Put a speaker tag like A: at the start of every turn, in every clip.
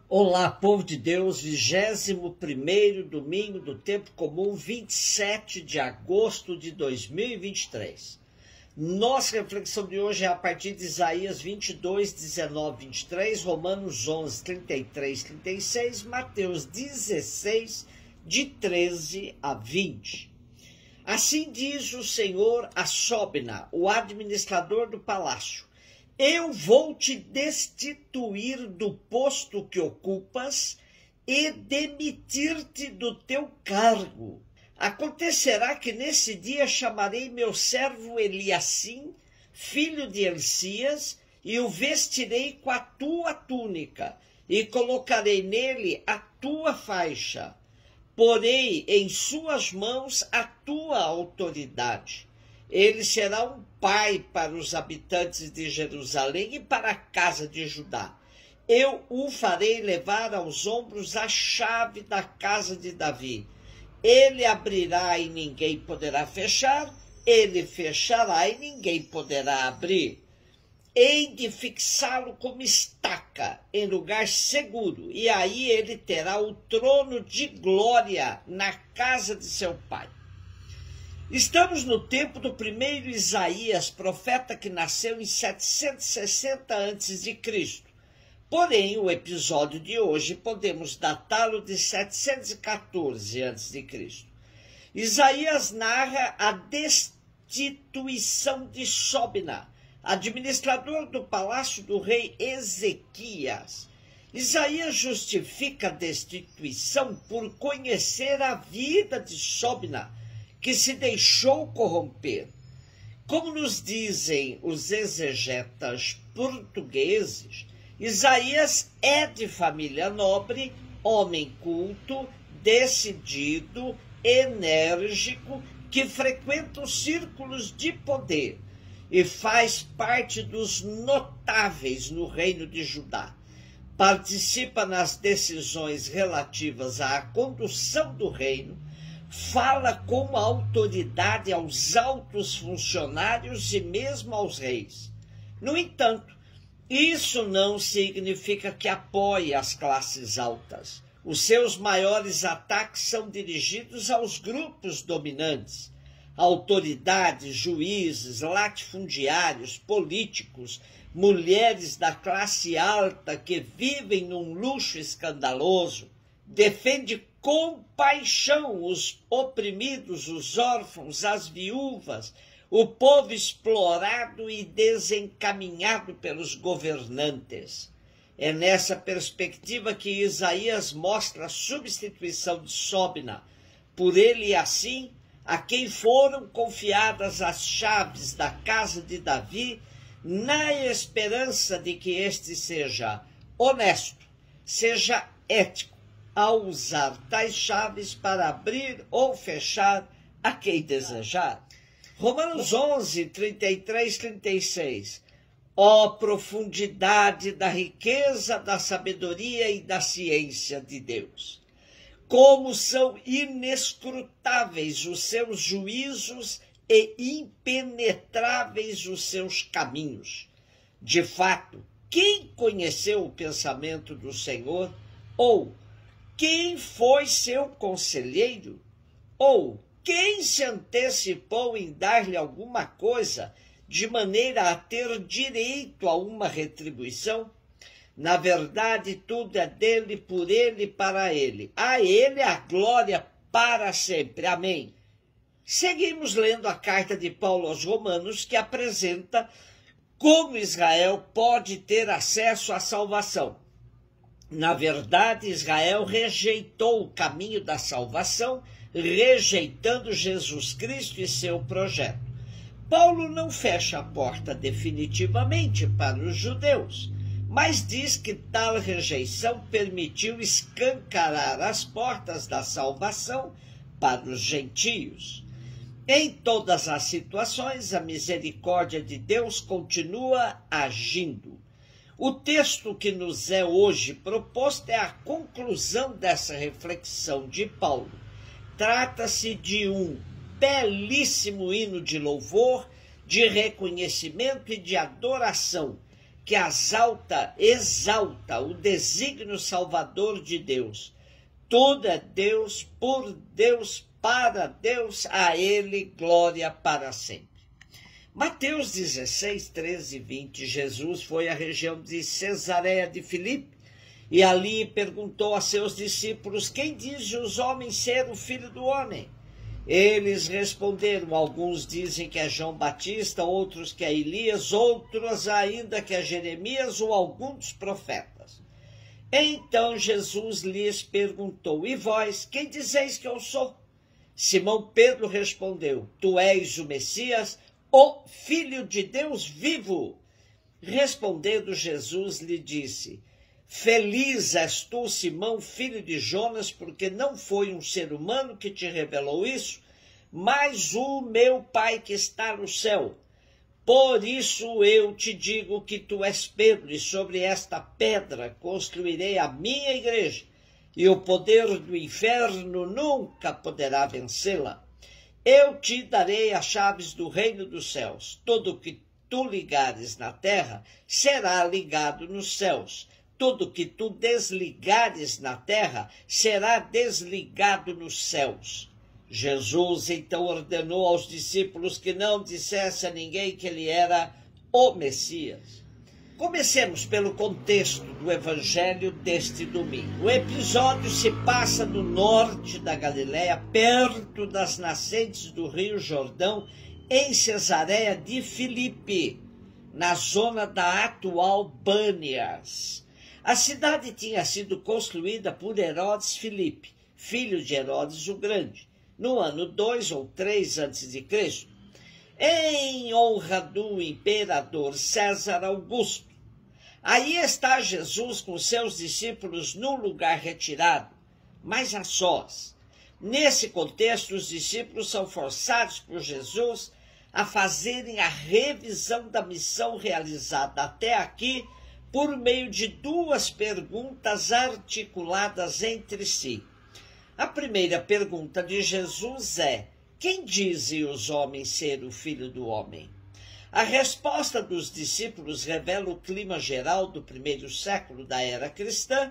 A: Olá, povo de Deus, 21º domingo do tempo comum, 27 de agosto de 2023. Nossa reflexão de hoje é a partir de Isaías 22, 19, 23, Romanos 11, 33, 36, Mateus 16, de 13 a 20. Assim diz o Senhor a Shobna, o administrador do palácio: eu vou te destituir do posto que ocupas e demitir-te do teu cargo. Acontecerá que nesse dia chamarei meu servo Eliassim, filho de Hilcias, e o vestirei com a tua túnica, e colocarei nele a tua faixa. Porei em suas mãos a tua autoridade. Ele será um pai para os habitantes de Jerusalém e para a casa de Judá. Eu o farei levar aos ombros a chave da casa de Davi. Ele abrirá e ninguém poderá fechar, ele fechará e ninguém poderá abrir. Hei de fixá-lo como estaca em lugar seguro, e aí ele terá o trono de glória na casa de seu pai. Estamos no tempo do primeiro Isaías, profeta que nasceu em 760 a.C. Porém, o episódio de hoje podemos datá-lo de 714 a.C. Isaías narra a destituição de Shobna, administrador do palácio do rei Ezequias. Isaías justifica a destituição por conhecer a vida de Shobna, que se deixou corromper. Como nos dizem os exegetas portugueses, Isaías é de família nobre, homem culto, decidido, enérgico, que frequenta os círculos de poder e faz parte dos notáveis no reino de Judá. Participa nas decisões relativas à condução do reino, fala com autoridade aos altos funcionários e mesmo aos reis. No entanto, isso não significa que apoie as classes altas. Os seus maiores ataques são dirigidos aos grupos dominantes, autoridades, juízes, latifundiários, políticos, mulheres da classe alta que vivem num luxo escandaloso. Defende com paixão os oprimidos, os órfãos, as viúvas, o povo explorado e desencaminhado pelos governantes. É nessa perspectiva que Isaías mostra a substituição de Shobna por Eliassim, a quem foram confiadas as chaves da casa de Davi, na esperança de que este seja honesto, seja ético, ao usar tais chaves para abrir ou fechar a quem desejar. Romanos 11, 33, 36. Ó profundidade da riqueza, da sabedoria e da ciência de Deus! Como são inescrutáveis os seus juízos e impenetráveis os seus caminhos. De fato, quem conheceu o pensamento do Senhor? Ou quem foi seu conselheiro? Ou quem se antecipou em dar-lhe alguma coisa, de maneira a ter direito a uma retribuição? Na verdade, tudo é dele, por ele e para ele. A ele a glória para sempre. Amém. Seguimos lendo a carta de Paulo aos Romanos, que apresenta como Israel pode ter acesso à salvação. Na verdade, Israel rejeitou o caminho da salvação, rejeitando Jesus Cristo e seu projeto. Paulo não fecha a porta definitivamente para os judeus, mas diz que tal rejeição permitiu escancarar as portas da salvação para os gentios. Em todas as situações, a misericórdia de Deus continua agindo. O texto que nos é hoje proposto é a conclusão dessa reflexão de Paulo. Trata-se de um belíssimo hino de louvor, de reconhecimento e de adoração, que exalta o desígnio salvador de Deus. Tudo é Deus, por Deus, para Deus, a Ele glória para sempre. Mateus 16, 13 e 20, Jesus foi à região de Cesareia de Filipe e ali perguntou a seus discípulos: quem dizem os homens ser o Filho do Homem? Eles responderam: alguns dizem que é João Batista, outros que é Elias, outros ainda que é Jeremias ou algum dos profetas. Então Jesus lhes perguntou: e vós, quem dizeis que eu sou? Simão Pedro respondeu: tu és o Messias, o Filho de Deus vivo. Respondendo Jesus lhe disse: feliz és tu, Simão, filho de Jonas, porque não foi um ser humano que te revelou isso, mas o meu Pai que está no céu. Por isso eu te digo que tu és Pedro, e sobre esta pedra construirei a minha igreja, e o poder do inferno nunca poderá vencê-la. Eu te darei as chaves do reino dos céus. Tudo o que tu ligares na terra será ligado nos céus. Tudo que tu desligares na terra será desligado nos céus. Jesus então ordenou aos discípulos que não dissesse a ninguém que ele era o Messias. Comecemos pelo contexto do evangelho deste domingo. O episódio se passa no norte da Galileia, perto das nascentes do Rio Jordão, em Cesareia de Filipe, na zona da atual Bânias. A cidade tinha sido construída por Herodes Filipe, filho de Herodes o Grande, no ano 2 ou 3 a.C., em honra do imperador César Augusto. Aí está Jesus com seus discípulos num lugar retirado, mas a sós. Nesse contexto, os discípulos são forçados por Jesus a fazerem a revisão da missão realizada até aqui por meio de duas perguntas articuladas entre si. A primeira pergunta de Jesus é: quem dizem os homens ser o Filho do Homem? A resposta dos discípulos revela o clima geral do primeiro século da era cristã,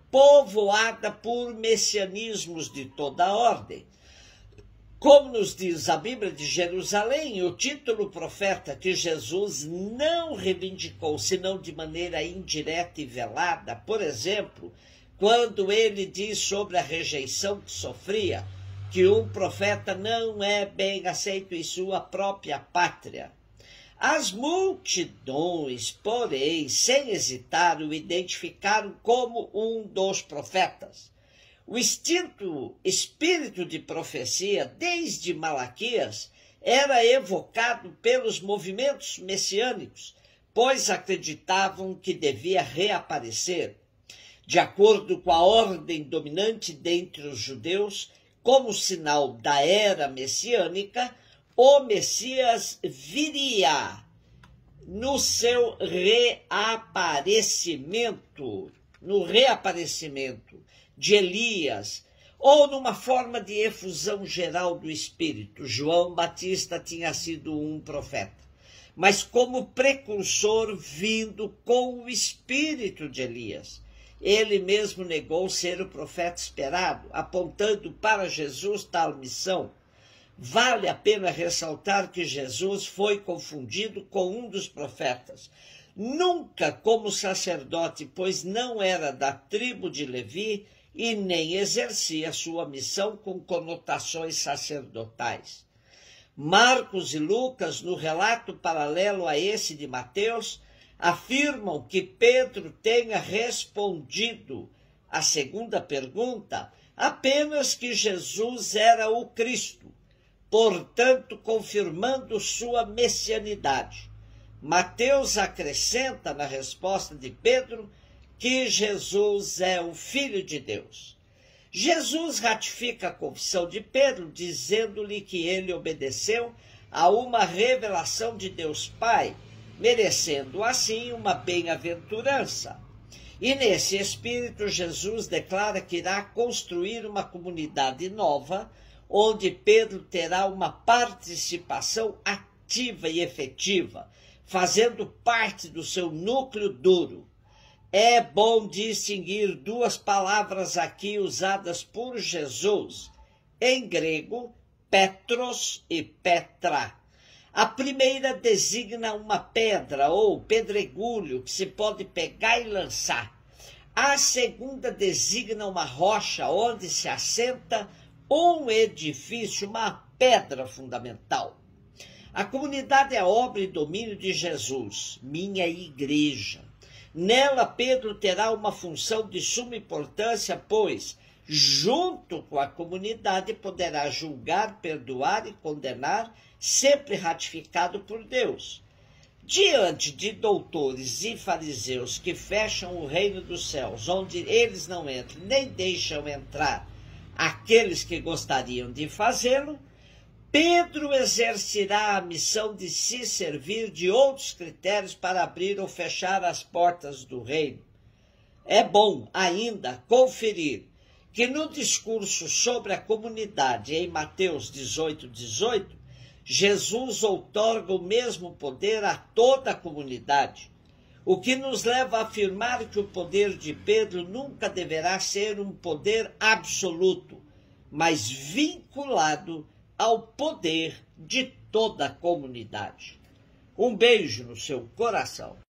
A: povoada por messianismos de toda a ordem. Como nos diz a Bíblia de Jerusalém, o título profeta que Jesus não reivindicou, senão de maneira indireta e velada, por exemplo, quando ele diz sobre a rejeição que sofria, que um profeta não é bem aceito em sua própria pátria. As multidões, porém, sem hesitar, o identificaram como um dos profetas. O espírito de profecia, desde Malaquias, era evocado pelos movimentos messiânicos, pois acreditavam que devia reaparecer. De acordo com a ordem dominante dentre os judeus, como sinal da era messiânica, o Messias viria no seu reaparecimento, no reaparecimento de Elias, ou numa forma de efusão geral do Espírito. João Batista tinha sido um profeta, mas como precursor vindo com o Espírito de Elias. Ele mesmo negou ser o profeta esperado, apontando para Jesus tal missão. Vale a pena ressaltar que Jesus foi confundido com um dos profetas, nunca como sacerdote, pois não era da tribo de Levi e nem exercia sua missão com conotações sacerdotais. Marcos e Lucas, no relato paralelo a esse de Mateus, afirmam que Pedro tenha respondido à segunda pergunta apenas que Jesus era o Cristo, portanto confirmando sua messianidade. Mateus acrescenta na resposta de Pedro que Jesus é o Filho de Deus. Jesus ratifica a confissão de Pedro, dizendo-lhe que ele obedeceu a uma revelação de Deus Pai, merecendo assim uma bem-aventurança. E nesse espírito, Jesus declara que irá construir uma comunidade nova, onde Pedro terá uma participação ativa e efetiva, fazendo parte do seu núcleo duro. É bom distinguir duas palavras aqui usadas por Jesus, em grego, Petros e Petra. A primeira designa uma pedra ou pedregulho que se pode pegar e lançar. A segunda designa uma rocha onde se assenta um edifício, uma pedra fundamental. A comunidade é obra e domínio de Jesus, minha igreja. Nela, Pedro terá uma função de suma importância, pois, junto com a comunidade, poderá julgar, perdoar e condenar, sempre ratificado por Deus. Diante de doutores e fariseus que fecham o reino dos céus, onde eles não entram, nem deixam entrar aqueles que gostariam de fazê-lo, Pedro exercerá a missão de se servir de outros critérios para abrir ou fechar as portas do reino. É bom ainda conferir que no discurso sobre a comunidade em Mateus 18:18, Jesus outorga o mesmo poder a toda a comunidade, o que nos leva a afirmar que o poder de Pedro nunca deverá ser um poder absoluto, mas vinculado ao poder de toda a comunidade. Um beijo no seu coração.